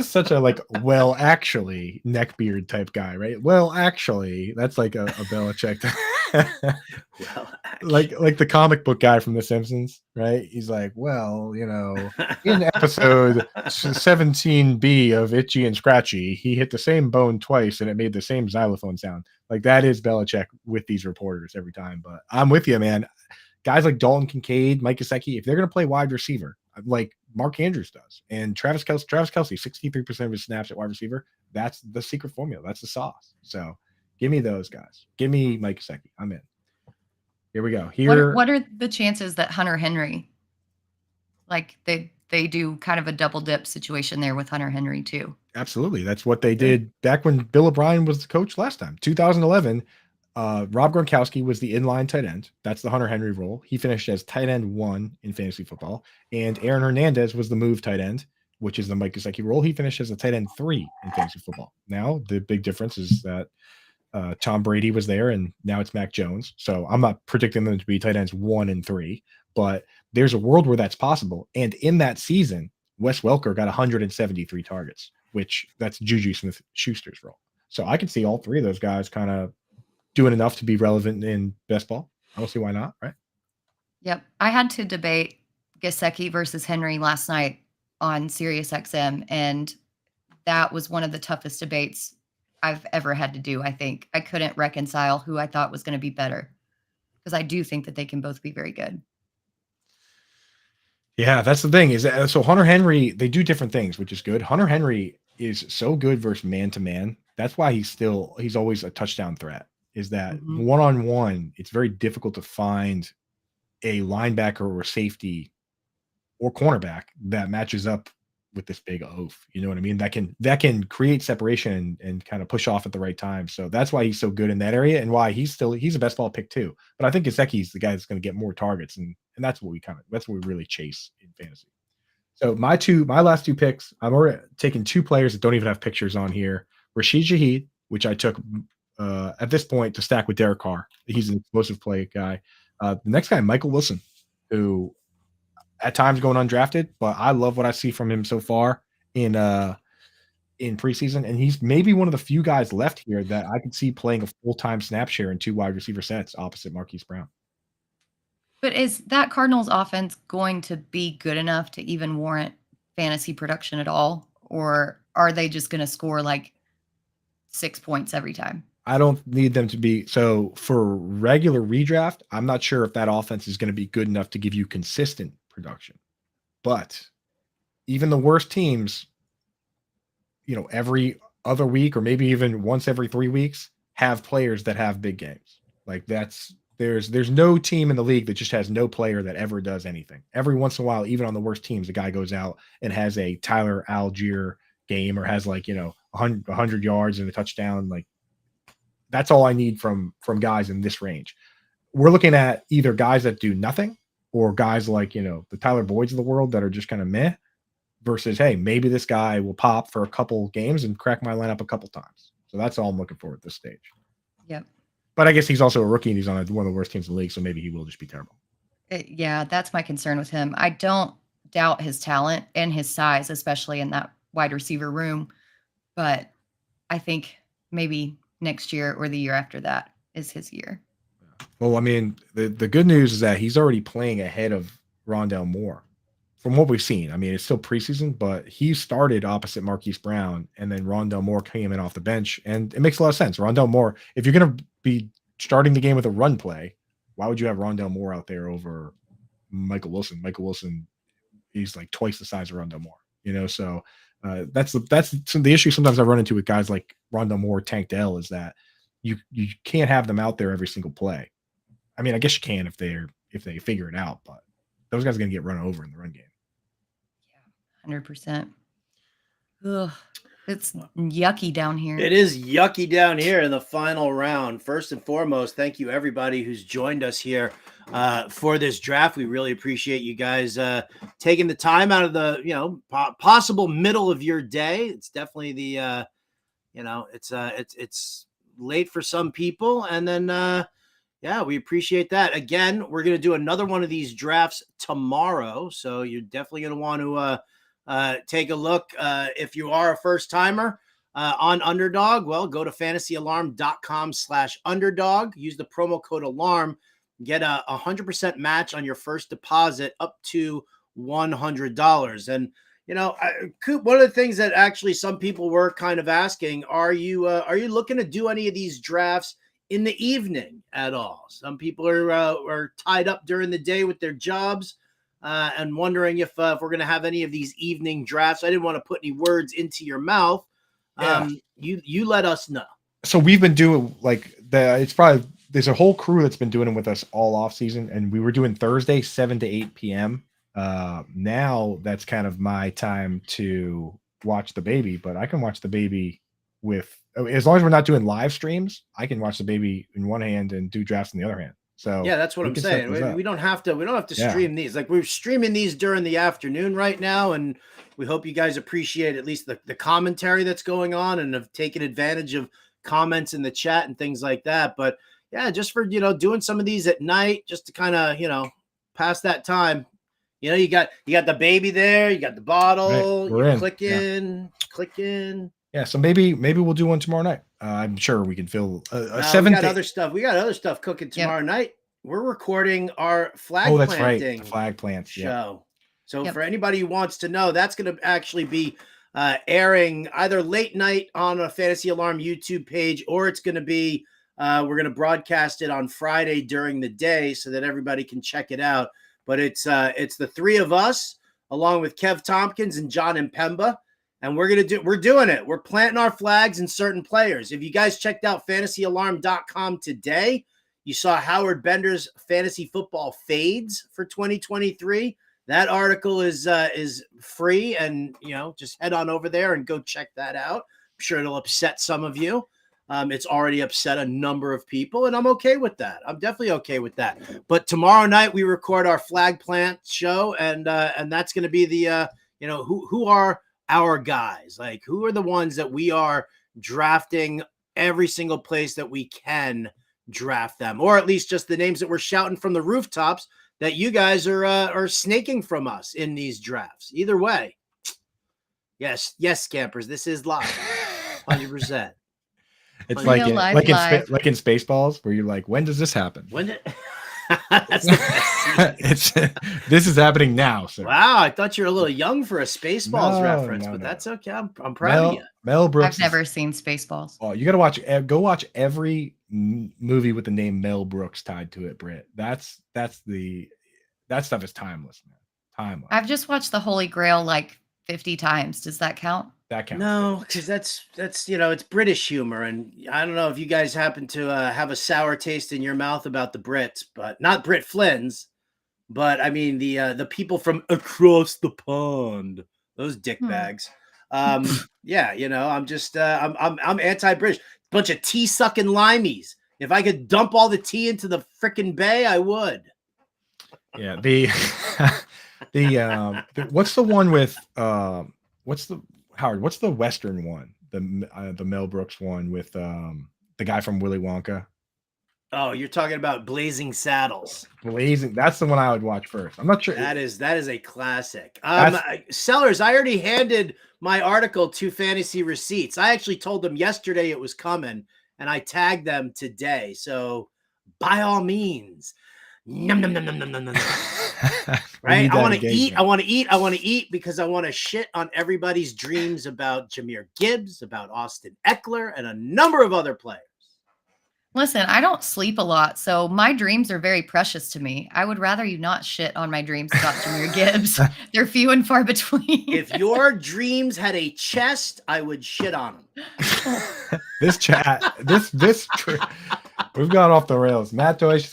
such a like, well, actually, neckbeard type guy, right? Well, actually, that's like a Belichick. Well, like the comic book guy from The Simpsons, right? He's like, well, in episode 17B of Itchy and Scratchy, he hit the same bone twice and it made the same xylophone sound. Like, that is Belichick with these reporters every time. But I'm with you, man. Guys like Dalton Kincaid, Mike Gesicki, if they're going to play wide receiver, like Mark Andrews does, and Travis Kelce, 63% of his snaps at wide receiver, that's the secret formula. That's the sauce. So give me those guys. Give me Mike Gesicki. I'm in. Here we go. What are the chances that Hunter Henry, like they do kind of a double dip situation there with Hunter Henry too? Absolutely. That's what they did back when Bill O'Brien was the coach last time. 2011, Rob Gronkowski was the inline tight end. That's the Hunter Henry role. He finished as tight end 1 in fantasy football. And Aaron Hernandez was the move tight end, which is the Mike Gesicki role. He finished as a tight end 3 in fantasy football. Now, the big difference is that Tom Brady was there, and now it's Mac Jones. So I'm not predicting them to be tight ends 1 and 3, but there's a world where that's possible. And in that season, Wes Welker got 173 targets, which that's Juju Smith-Schuster's role. So I can see all 3 of those guys kind of doing enough to be relevant in best ball. I don't see why not, right? Yep. I had to debate Gesicki versus Henry last night on SiriusXM, and that was one of the toughest debates I've ever had to do. I think I couldn't reconcile who I thought was going to be better, because I do think that they can both be very good. Yeah, that's the thing is that, so Hunter Henry, they do different things, which is good. Hunter Henry is so good versus man-to-man. That's why he's always a touchdown threat, is that one-on-one, it's very difficult to find a linebacker or safety or cornerback that matches up with this big oaf. You know what I mean? That can create separation and kind of push off at the right time. So that's why he's so good in that area, and why he's a best ball pick too. But I think Gesicki's the guy that's going to get more targets, and that's what we really chase in fantasy. So my last 2 picks, I'm already taking 2 players that don't even have pictures on here. Rashid Shaheed, which I took at this point to stack with Derek Carr. He's an explosive play guy. The next guy, Michael Wilson, who at times going undrafted, but I love what I see from him so far in preseason. And he's maybe one of the few guys left here that I could see playing a full-time snap share in 2 wide receiver sets opposite Marquise Brown. But is that Cardinals offense going to be good enough to even warrant fantasy production at all? Or are they just going to score like 6 points every time? I don't need them to be. So for regular redraft, I'm not sure if that offense is going to be good enough to give you consistent production. But even the worst teams, every other week or maybe even once every 3 weeks have players that have big games. Like there's no team in the league that just has no player that ever does anything. Every once in a while, even on the worst teams, a guy goes out and has a Tyler Algier game or has 100 yards and a touchdown. Like, that's all I need from guys in this range. We're looking at either guys that do nothing or guys like, the Tyler Boyds of the world that are just kind of meh versus, hey, maybe this guy will pop for a couple games and crack my lineup a couple times. So that's all I'm looking for at this stage. Yep. But I guess he's also a rookie and he's on one of the worst teams in the league, so maybe he will just be terrible. Yeah, that's my concern with him. I don't doubt his talent and his size, especially in that wide receiver room. But I think maybe next year or the year after that is his year. Well, I mean, the good news is that he's already playing ahead of Rondale Moore from what we've seen. I mean, it's still preseason, but he started opposite Marquise Brown, and then Rondale Moore came in off the bench, and it makes a lot of sense. Rondale Moore, if you're going to be starting the game with a run play, why would you have Rondale Moore out there over Michael Wilson? Michael Wilson, he's like twice the size of Rondale Moore, so that's the issue sometimes I run into with guys like Rondale Moore, Tank Dell, is that, you can't have them out there every single play. I mean, I guess you can if they figure it out, but those guys are going to get run over in the run game. Yeah, 100%. Ugh, it's yucky down here. It is yucky down here in the final round. First and foremost, thank you everybody who's joined us here for this draft. We really appreciate you guys taking the time out of the possible middle of your day. It's definitely the it's late for some people, and then we appreciate that. Again, we're going to do another one of these drafts tomorrow, so you're definitely going to want to take a look. If you are a first timer on Underdog, well, go to fantasyalarm.com/underdog. Use the promo code ALARM. Get a 100% match on your first deposit up to $100. And Coop, one of the things that actually some people were kind of asking, are you looking to do any of these drafts in the evening at all? Some people are tied up during the day with their jobs and wondering if we're going to have any of these evening drafts. I didn't want to put any words into your mouth. Yeah. You let us know. So we've been doing there's a whole crew that's been doing them with us all off season, and we were doing Thursday 7 to 8 p.m. Now that's kind of my time to watch the baby, but I can watch the baby as long as we're not doing live streams. I can watch the baby in one hand and do drafts in the other hand. So yeah, that's what I'm saying. We don't have to stream these. Like, we're streaming these during the afternoon right now, and we hope you guys appreciate at least the commentary that's going on and have taken advantage of comments in the chat and things like that. But yeah, just for doing some of these at night, just to kind of pass that time. You got the baby there, you got the bottle, right. Click in. Yeah, so maybe we'll do one tomorrow night. I'm sure we can fill a 7 We got other stuff. We got other stuff cooking tomorrow night. We're recording our flag planting the flag plants show. So for anybody who wants to know, that's going to actually be airing either late night on a Fantasy Alarm YouTube page, or it's going to be we're going to broadcast it on Friday during the day so that everybody can check it out. But it's the three of us along with Kev Tompkins and John Impemba. And we're doing it. We're planting our flags in certain players. If you guys checked out fantasyalarm.com today, you saw Howard Bender's fantasy football fades for 2023. That article is free, and just head on over there and go check that out. I'm sure it'll upset some of you. It's already upset a number of people, and I'm okay with that. I'm definitely okay with that. But tomorrow night we record our flag plant show, and that's going to be the who are our guys, like who are the ones that we are drafting every single place that we can draft them, or at least just the names that we're shouting from the rooftops that you guys are snaking from us in these drafts. Either way, yes, Scampers, this is live, 100%. It's like in Spaceballs, where you're like, when does this happen? When did this is happening now, sir. Wow, I thought you were a little young for a Spaceballs reference, but that's okay. I'm proud of you. Mel Brooks. I've never seen Spaceballs. Oh, you got to watch every movie with the name Mel Brooks tied to it, Britt. That stuff is timeless, man. Timeless. I've just watched The Holy Grail like 50 times. Does that count? That counts. No, because that's it's British humor, and I don't know if you guys happen to have a sour taste in your mouth about the Brits, but not Britt Flynn's, but I mean the people from across the pond, those dickbags. Yeah, I'm just I'm anti-British. Bunch of tea sucking limeys. If I could dump all the tea into the frickin' bay, I would. Yeah, the what's the one with Howard, what's the Western one? The Mel Brooks one with the guy from Willy Wonka. Oh, you're talking about Blazing Saddles. That's the one I would watch first. I'm not sure. That is a classic. Sellers, I already handed my article to Fantasy Receipts. I actually told them yesterday it was coming, and I tagged them today. So by all means, num num num num num num num. Right? I want to eat because I want to shit on everybody's dreams about Jahmyr Gibbs, about Austin Eckler, and a number of other players. Listen, I don't sleep a lot, so my dreams are very precious to me. I would rather you not shit on my dreams about Jahmyr Gibbs. They're few and far between. If your dreams had a chest, I would shit on them. This chat, we've gone off the rails. Matt Deutsch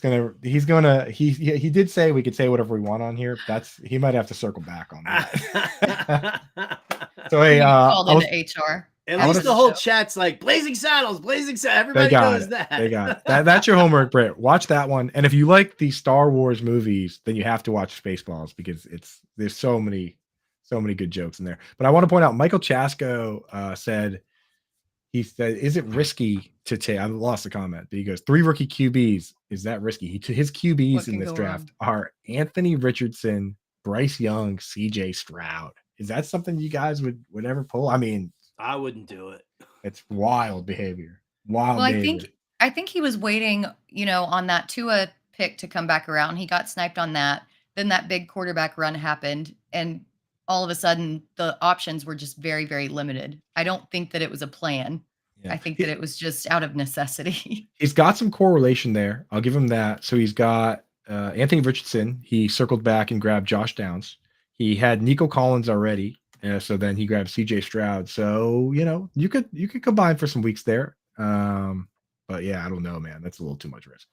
he did say we could say whatever we want on here. He might have to circle back on that. So hey, called into HR. At least the whole chat's like Blazing Saddles. Everybody knows that. They got it. That's your homework, Britt. Watch that one. And if you like the Star Wars movies, then you have to watch Spaceballs because there's so many good jokes in there. But I want to point out Michael Chasko said, is it risky to take? I lost the comment, but he goes, 3 rookie QBs. Is that risky? His QBs in this draft are Anthony Richardson, Bryce Young, CJ Stroud. Is that something you guys would ever pull? I mean, I wouldn't do it. It's wild behavior. I think he was waiting, on that Tua pick to come back around. He got sniped on that. Then that big quarterback run happened, and all of a sudden the options were just very, very limited. I don't think that it was a plan. Yeah. I think that it was just out of necessity. He's got some correlation there. I'll give him that. So he's got Anthony Richardson. He circled back and grabbed Josh Downs. He had Nico Collins already. So then he grabbed CJ Stroud. So, you could combine for some weeks there. But yeah, I don't know, man. That's a little too much risk.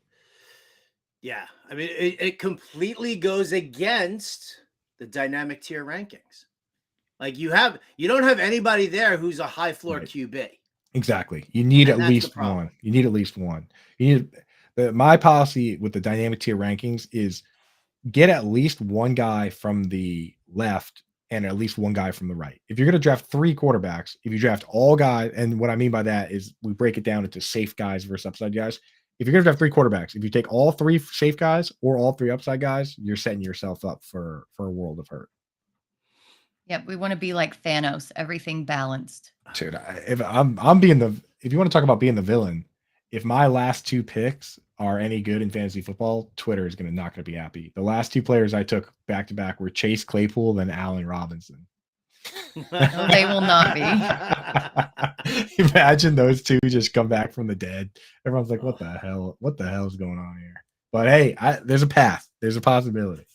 Yeah. I mean, it completely goes against the dynamic tier rankings. Like you don't have anybody there who's a high floor QB. Exactly. You need at least one. You need at least one. My policy with the dynamic tier rankings is get at least one guy from the left and at least one guy from the right. If you're going to draft 3 quarterbacks, if you draft all guys, and what I mean by that is we break it down into safe guys versus upside guys. If you're going to draft 3 quarterbacks, if you take all 3 safe guys or all 3 upside guys, you're setting yourself up for a world of hurt. Yep, we want to be like Thanos, everything balanced. Dude, if you want to talk about being the villain, if my last 2 picks are any good in fantasy football, Twitter is not going to be happy. The last 2 players I took back to back were Chase Claypool and Allen Robinson. No, they will not be. Imagine those 2 just come back from the dead. Everyone's like, "What the hell? What the hell is going on here?" But hey, there's a path. There's a possibility.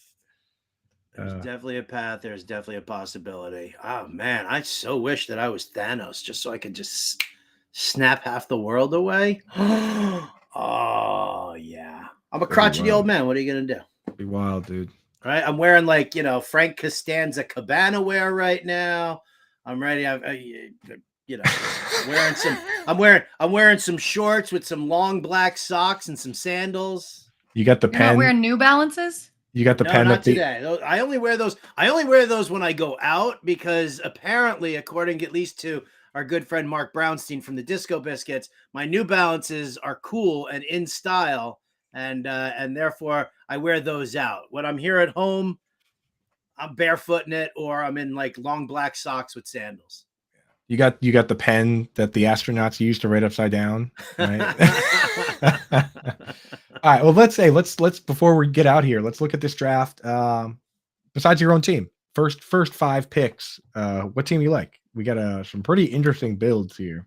There's definitely a path. There's definitely a possibility. Oh man, I so wish that I was Thanos, just so I could just snap half the world away. Oh yeah, I'm a crotchety old man. What are you gonna do? Be wild, dude. All right, I'm wearing Frank Costanza cabana wear right now. I'm ready. I'm wearing some shorts with some long black socks and some sandals. You got the You're pen. Not wearing New Balances? You got the pen. Not today. I only wear those. I only wear those when I go out because apparently, according at least to our good friend Mark Brownstein from the Disco Biscuits, my New Balances are cool and in style, and therefore I wear those out. When I'm here at home, I'm barefooting it, or I'm in long black socks with sandals. You got the pen that the astronauts use to write upside down, right? All right. Well, let's before we get out here, let's look at this draft. Besides your own team, first 5 picks. What team you like? We got some pretty interesting builds here.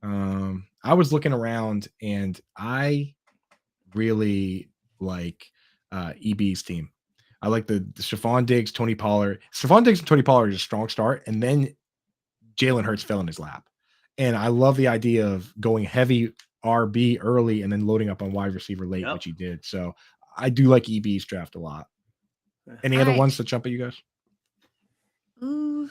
I was looking around and I really like EB's team. I like the Stephon Diggs, Tony Pollard. Stephon Diggs and Tony Pollard is a strong start, and then Jalen Hurts fell in his lap. And I love the idea of going heavy RB early and then loading up on wide receiver late, which he did. So I do like EB's draft a lot. Any other ones that jump at you guys? Ooh.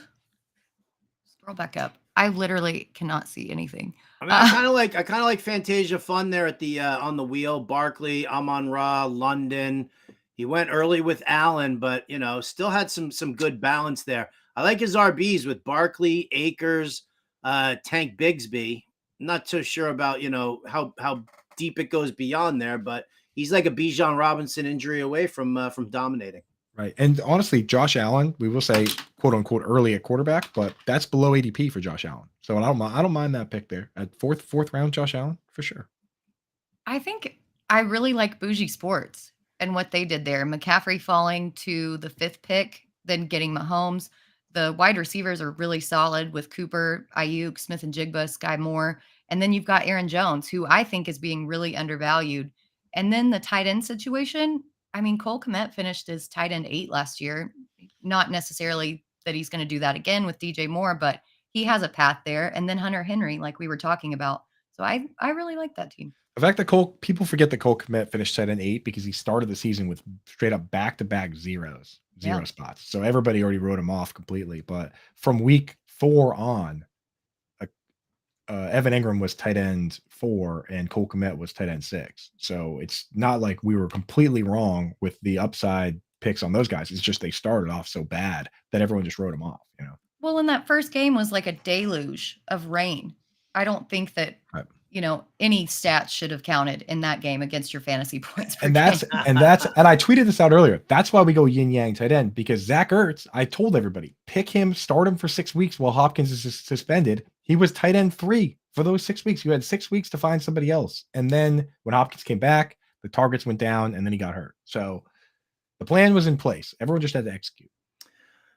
Scroll back up. I literally cannot see anything. I mean, I kind of like Fantasia Fun there at the on the wheel. Barkley, Amon-Ra, London. He went early with Allen, but still had some good balance there. I like his RBs with Barkley, Akers, Tank Bigsby. I'm not so sure about how deep it goes beyond there, but he's like a Bijan Robinson injury away from dominating. Right. And honestly, Josh Allen, we will say, quote unquote, early at quarterback, but that's below ADP for Josh Allen. So I don't mind that pick there at fourth round, Josh Allen for sure. I think I really like Bougie Sports and what they did there. McCaffrey falling to the 5th pick, then getting Mahomes. The wide receivers are really solid with Cooper, Ayuk, Smith and Jigba, Sky Moore. And then you've got Aaron Jones, who I think is being really undervalued. And then the tight end situation. I mean, Cole Kmet finished as tight end 8 last year. Not necessarily that he's going to do that again with DJ Moore, but he has a path there. And then Hunter Henry, like we were talking about. So I really like that team. The fact that people forget that Cole Kmet finished tight end 8 because he started the season with straight up back-to-back zero spots. So everybody already wrote him off completely. But from week 4 on, Evan Ingram was tight end 4 and Cole Kmet was tight end 6. So it's not like we were completely wrong with the upside picks on those guys. It's just they started off so bad that everyone just wrote them off, you know. Well, and that first game was like a deluge of rain. I don't think that Right. Any stats should have counted in that game against your fantasy points. And I tweeted this out earlier. That's why we go yin yang tight end, because Zach Ertz, I told everybody, pick him, start him for 6 weeks while Hopkins is suspended. He was tight end 3 for those 6 weeks. You had 6 weeks to find somebody else. And then when Hopkins came back, the targets went down and then he got hurt. So the plan was in place. Everyone just had to execute.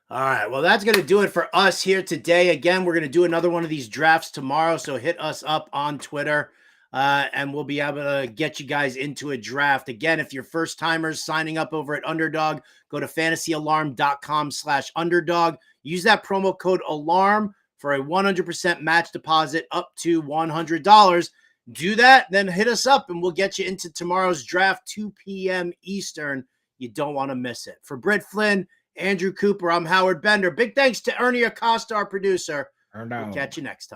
All right. Well, that's going to do it for us here today. Again, we're going to do another one of these drafts tomorrow. So hit us up on Twitter and we'll be able to get you guys into a draft. Again, if you're first timers signing up over at Underdog, go to fantasyalarm.com/underdog. Use that promo code ALARM for a 100% match deposit up to $100. Do that, then hit us up and we'll get you into tomorrow's draft, 2 p.m. Eastern. You don't want to miss it. For Britt Flinn, Andrew Cooper, I'm Howard Bender. Big thanks to Ernie Acosta, our producer. We'll catch you next time.